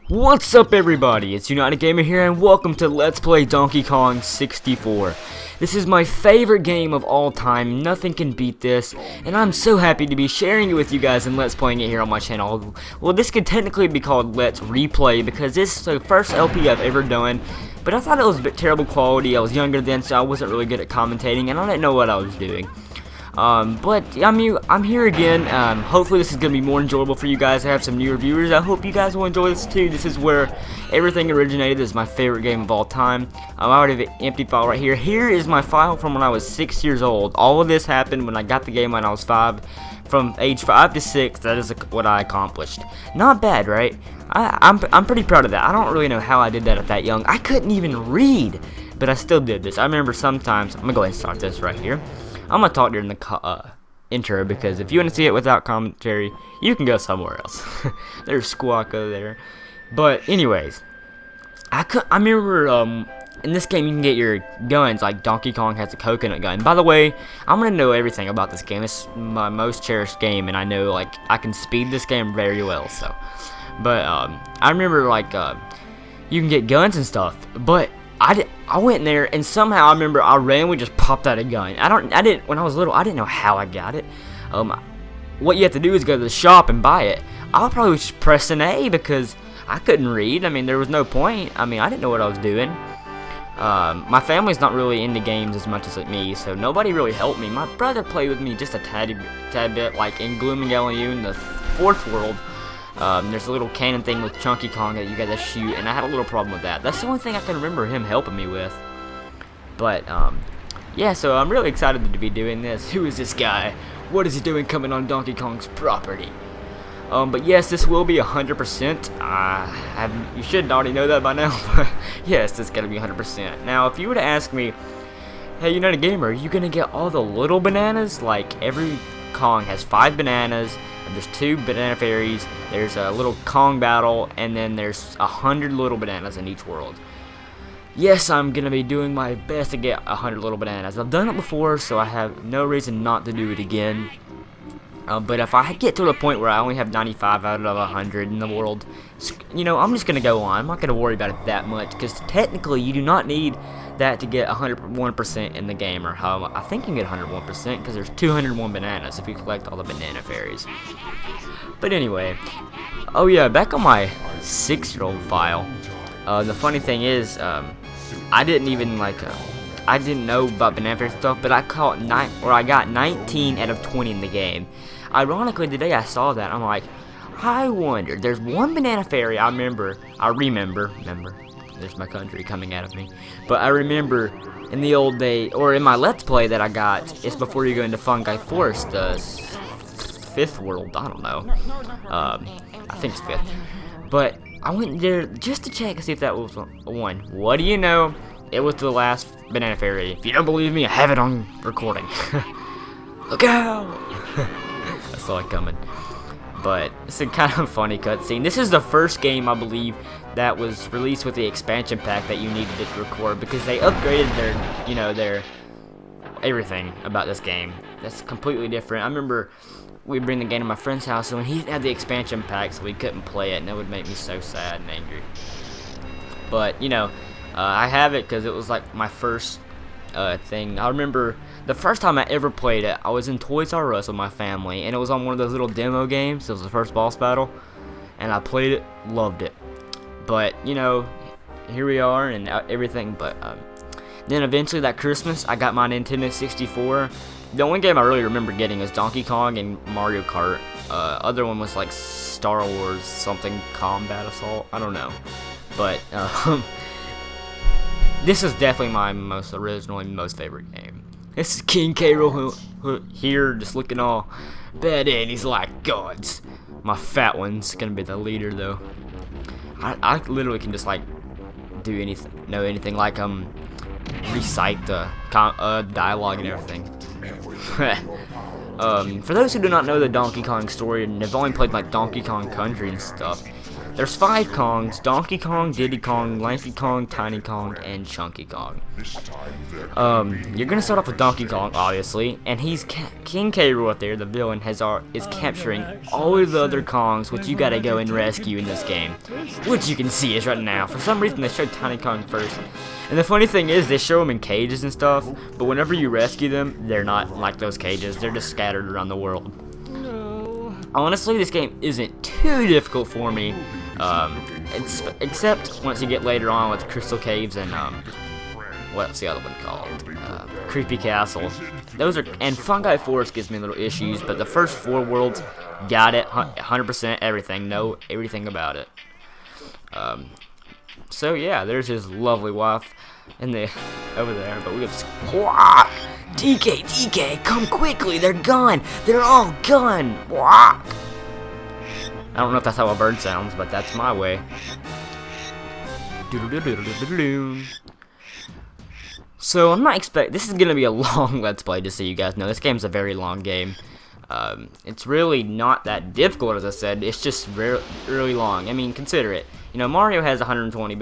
What's up everybody, it's United Gamer here and welcome to Let's Play Donkey Kong 64. This is my favorite game of all time, nothing can beat this, and I'm so happy to be sharing it with you guys and Let's Playing it here on my channel. Well, this could technically be called Let's Replay because this is the first LP I've ever done, but I thought it was a bit terrible quality. I was younger then, so I wasn't really good at commentating and I didn't know what I was doing. But I'm here again. Hopefully this is going to be more enjoyable for you guys. I have some new reviewers. I hope you guys will enjoy this too. This is where everything originated. This is my favorite game of all time. I already have an empty file right here. Here is my file from when I was 6 years old. All of this happened when I got the game when I was 5. From age 5 to 6, that is what I accomplished. Not bad, right? I'm pretty proud of that. I don't really know how I did that at that young. I couldn't even read, but I still did this. I remember sometimes, I'm going to go ahead and start this right here. I'm going to talk during the intro because if you want to see it without commentary, you can go somewhere else. There's Squawko there. But anyways, I remember in this game you can get your guns, like Donkey Kong has a coconut gun. By the way, I'm going to know everything about this game. It's my most cherished game and I know like I can speed this game very well. So, but I remember like you can get guns and stuff, but I went in there and somehow I remember I randomly just popped out a gun. I didn't when I was little. I didn't know how I got it. What you have to do is go to the shop and buy it. I would probably just press an A because I couldn't read. I mean, there was no point. I mean, I didn't know what I was doing. My family's not really into games as much as me, so nobody really helped me. My brother played with me just a tad bit, like in Glooming LU in the 4th world. There's a little cannon thing with Chunky Kong that you gotta shoot, and I had a little problem with that. That's the only thing I can remember him helping me with. But, yeah, so I'm really excited to be doing this. Who is this guy? What is he doing coming on Donkey Kong's property? But yes, this will be 100%. You should already know that by now, but yes, it's gonna be 100%. Now, if you were to ask me, hey, United Gamer, are you gonna get all the little bananas? Like, every Kong has 5 bananas. There's 2 banana fairies, there's a little Kong battle, and then there's 100 little bananas in each world. Yes, I'm going to be doing my best to get 100 little bananas. I've done it before, so I have no reason not to do it again. But if I get to the point where I only have 95 out of 100 in the world, you know, I'm just going to go on. I'm not going to worry about it that much, because technically you do not need that to get 101% in the game, or how I think you can get 101% because there's 201 bananas if you collect all the banana fairies. But anyway, oh yeah, back on my 6-year-old file, the funny thing is, I didn't even I didn't know about banana fairy stuff, but I got 19 out of 20 in the game. Ironically, today I saw that, I'm like, I wonder, there's one banana fairy I remember, there's my country coming out of me, but I remember in the old day, or in my Let's Play that I got, it's before you go into Fungi Forest, the 5th world, I don't know, I think it's 5th, but I went there just to check and see if that was one. What do you know? It was the last banana fairy. If you don't believe me, I have it on recording. Look out! I saw it coming. But it's a kind of funny cutscene. This is the first game, I believe, that was released with the expansion pack that you needed to record because they upgraded their everything about this game. That's completely different. I remember we'd bring the game to my friend's house and he didn't have the expansion pack, so we couldn't play it, and that would make me so sad and angry. But you know, I have it because it was like my first thing. I remember the first time I ever played it, I was in Toys R Us with my family, and it was on one of those little demo games. It was the first boss battle, and I played it, loved it. But you know, here we are and everything. But then eventually that Christmas, I got my Nintendo 64. The only game I really remember getting was Donkey Kong and Mario Kart. Other one was like Star Wars something Combat Assault. I don't know, but this is definitely my most original and most favorite game. This is King Cairo who here, just looking all bad, and he's like gods. My fat one's gonna be the leader though. I literally can just like do anything like recite the dialogue and everything. For those who do not know the Donkey Kong story and have only played like Donkey Kong Country and stuff, There's 5 Kongs: Donkey Kong, Diddy Kong, Lanky Kong, Tiny Kong, and Chunky Kong. You're gonna start off with Donkey Kong, obviously, and he's King Cairo up there. The villain is capturing all of the other Kongs, which you gotta go and rescue in this game, which you can see is right now. For some reason, they showed Tiny Kong first, and the funny thing is, they show them in cages and stuff. But whenever you rescue them, they're not like those cages. They're just scattered around the world. Honestly, this game isn't too difficult for me, except once you get later on with Crystal Caves and what's the other one called? Creepy Castle. Those are, and Fungi Forest gives me little issues, but the first 4 worlds got it 100% everything. Know everything about it. So yeah, there's his lovely wife over there, but we have Squawk. DK, come quickly, they're gone. They're all gone. Squawk. I don't know if that's how a bird sounds, but that's my way. So I'm not this is gonna be a long Let's Play, just so you guys know. This game's a very long game. It's really not that difficult, as I said. It's just really long. I mean, consider it. You know, Mario has 120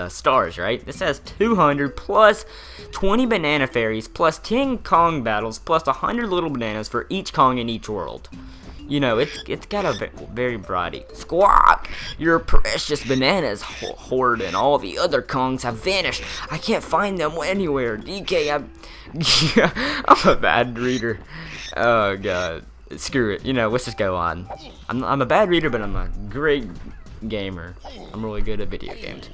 stars, right? This has 200 plus 20 banana fairies plus 10 Kong battles plus 100 little bananas for each Kong in each world. You know, it's got a very variety. Squawk! Your precious bananas hoard and all the other Kongs have vanished. I can't find them anywhere. DK, I'm a bad reader. Oh god, screw it. You know, let's just go on. I'm a bad reader, but I'm a great gamer. I'm really good at video games.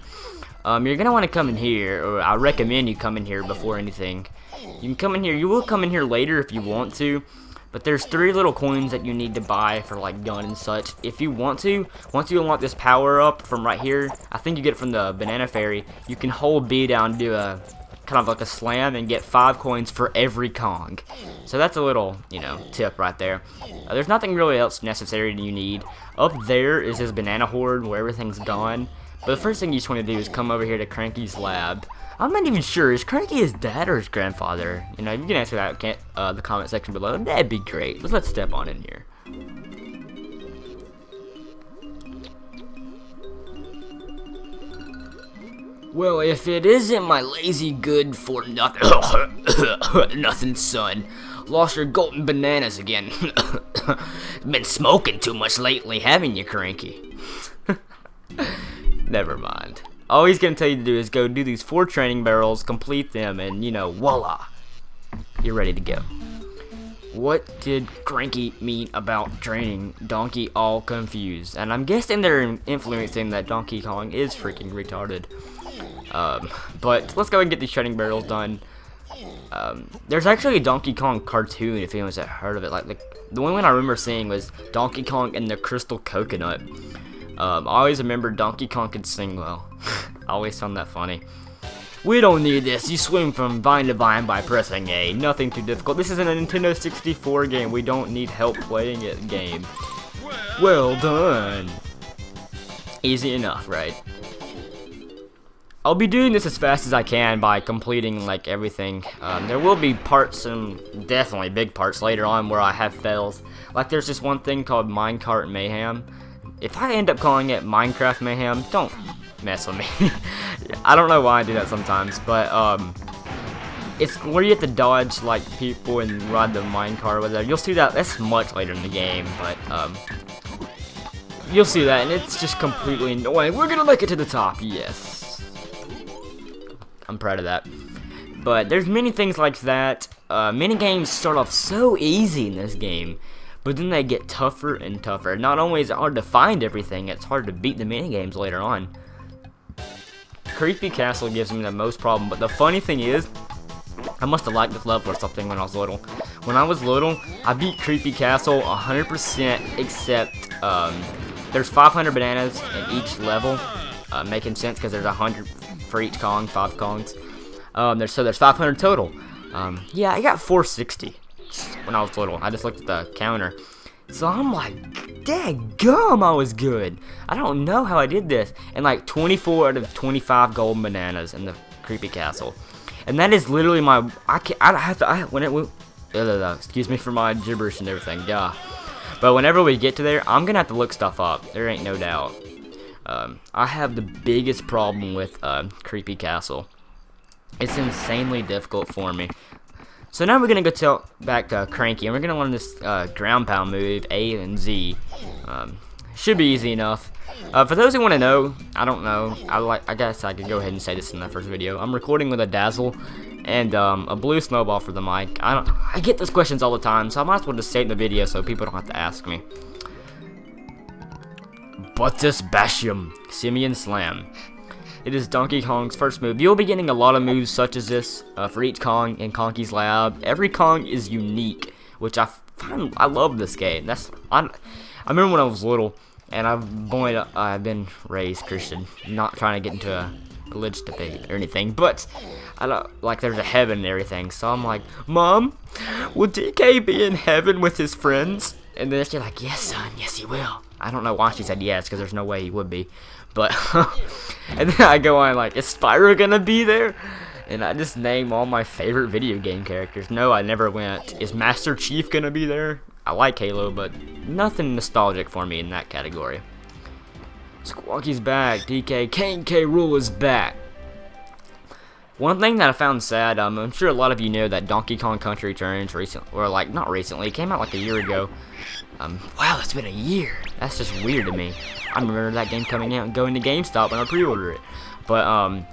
You're gonna want to come in here, or I recommend you come in here before anything. You can come in here. You will come in here later if you want to, but there's 3 little coins that you need to buy for like gun and such. If you want to, once you unlock this power up from right here, I think you get it from the banana fairy. You can hold B down, do a kind of like a slam, and get 5 coins for every Kong. So that's a little, you know, tip right there. There's nothing really else necessary that you need. Up there is his banana hoard where everything's gone. But the first thing you just want to do is come over here to Cranky's lab. I'm not even sure, is Cranky his dad or his grandfather? You know, you can answer that in the comment section below. That'd be great. Let's step on in here. Well, if it isn't my lazy good for nothing son. Lost your golden bananas again. Been smoking too much lately, haven't you, Cranky? Never mind. All he's gonna tell you to do is go do these 4 training barrels, complete them, and you know, voila, you're ready to go. What did Cranky mean about training? Donkey all confused, and I'm guessing they're influencing that Donkey Kong is freaking retarded. But let's go and get these training barrels done. There's actually a Donkey Kong cartoon, if anyone's heard of it. Like the only one I remember seeing was Donkey Kong and the Crystal Coconut. I always remember Donkey Kong could sing well. I always found that funny. We don't need this. You swing from vine to vine by pressing A. Nothing too difficult. This is a Nintendo 64 game. We don't need help playing it game. Well done. Easy enough, right? I'll be doing this as fast as I can by completing like everything. There will be parts, and definitely big parts later on, where I have fails. Like there's this one thing called Minecart Mayhem. If I end up calling it Minecraft Mayhem, don't mess with me. I don't know why I do that sometimes, but it's where you have to dodge like people and ride the minecart or whatever. You'll see that. That's much later in the game, but you'll see that, and it's just completely annoying. We're gonna make it to the top, yes. I'm proud of that. But there's many things like that. Mini games start off so easy in this game, but then they get tougher and tougher. Not only is it hard to find everything, it's hard to beat the mini games later on. Creepy Castle gives me the most problem, but the funny thing is, I must have liked this level or something when I was little. When I was little, I beat Creepy Castle 100%, except there's 500 bananas in each level, making sense because there's 100 for each Kong, 5 Kongs. So there's 500 total. Yeah, I got 460 when I was little. I just looked at the counter. So I'm like, daggum, I was good. I don't know how I did this. And like 24 out of 25 golden bananas in the Creepy Castle. And that is literally my, excuse me for my gibberish and everything, yeah. But whenever we get to there, I'm gonna have to look stuff up. There ain't no doubt. I have the biggest problem with Creepy Castle. It's insanely difficult for me. So now we're gonna go back to Cranky, and we're gonna learn this ground pound move, A and Z. Should be easy enough. For those who want to know, I don't know. I guess I could go ahead and say this in that first video. I'm recording with a Dazzle and a blue snowball for the mic. I get those questions all the time, so I might as well just say it in the video so people don't have to ask me. Buttus Basham, Simeon Slam. It is Donkey Kong's first move. You'll be getting a lot of moves such as this for each Kong in Conky's Lab. Every Kong is unique, which I love this game. I remember when I was little, and I've been raised Christian, not trying to get into a religious debate or anything, but I don't, like, there's a heaven and everything, so I'm like, Mom, will DK be in heaven with his friends? And then she's like, yes, son, yes, he will. I don't know why she said yes, because there's no way he would be. But, and then I go on, like, is Spyro gonna be there? And I just name all my favorite video game characters. No, I never went, is Master Chief gonna be there? I like Halo, but nothing nostalgic for me in that category. Squawky's back, DK, King K. Rool is back. One thing that I found sad, I'm sure a lot of you know that Donkey Kong Country Returns not recently, it came out like a year ago. Wow, it's been a year. That's just weird to me. I remember that game coming out and going to GameStop and I pre-ordered it. But,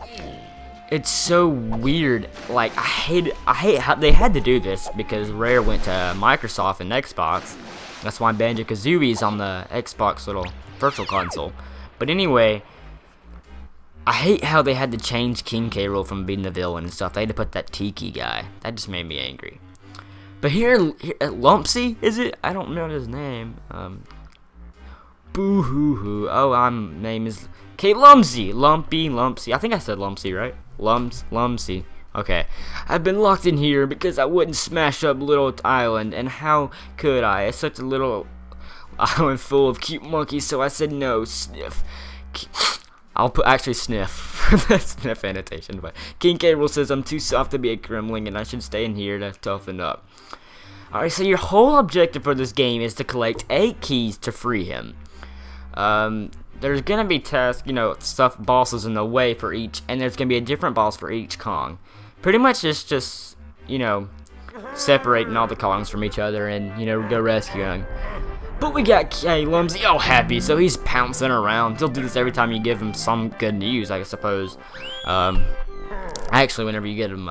it's so weird. Like, I hate how they had to do this because Rare went to Microsoft and Xbox. That's why Banjo-Kazooie's on the Xbox little virtual console. But anyway, I hate how they had to change King K. Rool from being the villain and stuff. They had to put that Tiki guy. That just made me angry. But here Lumpsy, is it? I don't know his name. Boo hoo hoo. Oh, name is K. Lumpsy. Lumpsy. I think I said Lumpsy, right? Lumpsy. Okay. I've been locked in here because I wouldn't smash up Little Island, and how could I? It's such a little island full of cute monkeys, so I said no. Sniff. I'll put actually sniff for the sniff annotation, but King K. Rool says I'm too soft to be a gremlin and I should stay in here to toughen up. Alright, so your whole objective for this game is to collect 8 keys to free him. There's gonna be tasks, bosses in the way for each, and there's gonna be a different boss for each Kong. Pretty much it's just, separating all the Kongs from each other and, go rescuing. But we got K. Lumpsy all happy, so he's pouncing around. He'll do this every time you give him some good news, I suppose. Actually, whenever you get him,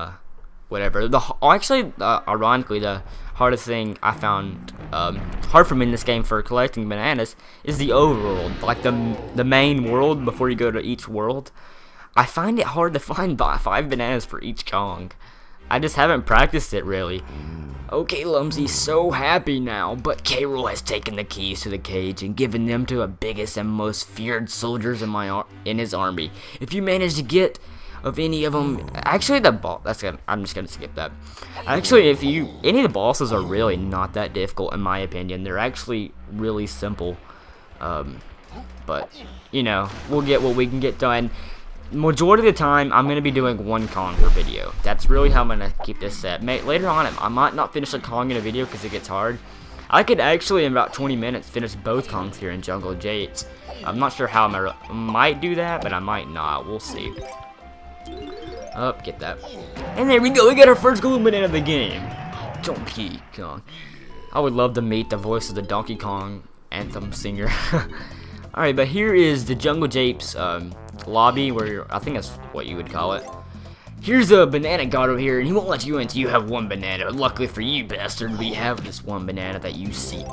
whatever. Ironically, the hardest thing I found hard for me in this game for collecting bananas is the overworld, like the main world before you go to each world. I find it hard to find 5 bananas for each Kong. I just haven't practiced it really. Okay, Lumpsy's so happy now, but K. Rool has taken the keys to the cage and given them to the biggest and most feared soldiers in his army. If you manage to get of any of them, actually I'm just gonna skip that. Actually, any of the bosses are really not that difficult in my opinion. They're actually really simple. But we'll get what we can get done. Majority of the time, I'm gonna be doing 1 Kong per video. That's really how I'm gonna keep this set. Later on, I might not finish a Kong in a video because it gets hard. I could actually, in about 20 minutes, finish both Kongs here in Jungle Japes. I'm not sure how I might do that, but I might not. We'll see. Get that. And there we go. We got our first golden banana of the game. Donkey Kong. I would love to meet the voice of the Donkey Kong anthem singer. Alright, but here is the Jungle Japes lobby, where I think that's what you would call it. Here's a banana god over here, and he won't let you in until you have 1 banana. Luckily for you, bastard, we have this 1 banana that you seek.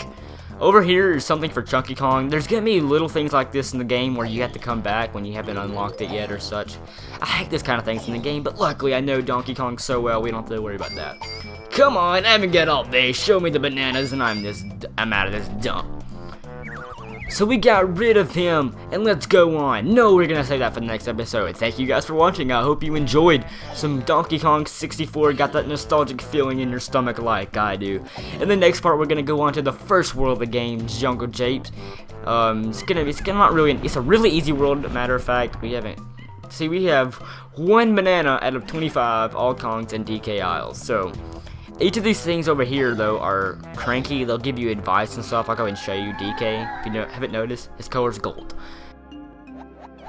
Over here is something for Chunky Kong. There's gonna be little things like this in the game where you have to come back when you haven't unlocked it yet or such. I hate this kind of things in the game, but luckily I know Donkey Kong so well we don't have to worry about that. Come on, I haven't got all day. Show me the bananas and I'm out of this dump. So we got rid of him, and let's go on. No, we're gonna save that for the next episode. Thank you guys for watching. I hope you enjoyed some Donkey Kong 64. Got that nostalgic feeling in your stomach like I do. In the next part, we're gonna go on to the first world of the game, Jungle Japes. It's a really easy world. Matter of fact, we have 1 banana out of 25 all Kongs and DK Isles. So Each of these things over here, though, are cranky. They'll give you advice and stuff. I'll go ahead and show you DK. If you haven't noticed, his color's gold.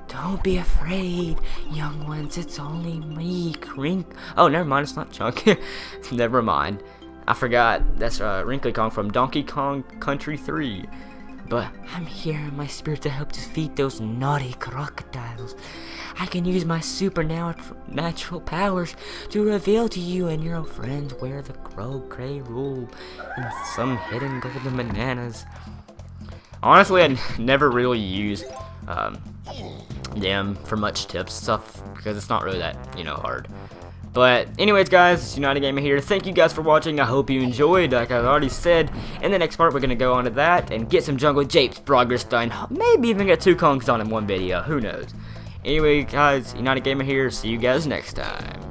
Don't be afraid, young ones. It's only me, Crink. Oh, never mind. It's not Chunk. Never mind. I forgot. That's Wrinkly Kong from Donkey Kong Country 3. But I'm here in my spirit to help defeat those naughty crocodiles. I can use my supernatural powers to reveal to you and your friends where the Gray rule and some hidden golden bananas. Honestly, I never really use them for much tips stuff because it's not really that hard. But anyways, guys, it's United Gamer here. Thank you guys for watching. I hope you enjoyed. Like I've already said, in the next part we're gonna go on to that and get some jungle Japes progress done. Maybe even get 2 Kongs done in one video. Who knows? Anyway, guys, United Gamer here. See you guys next time.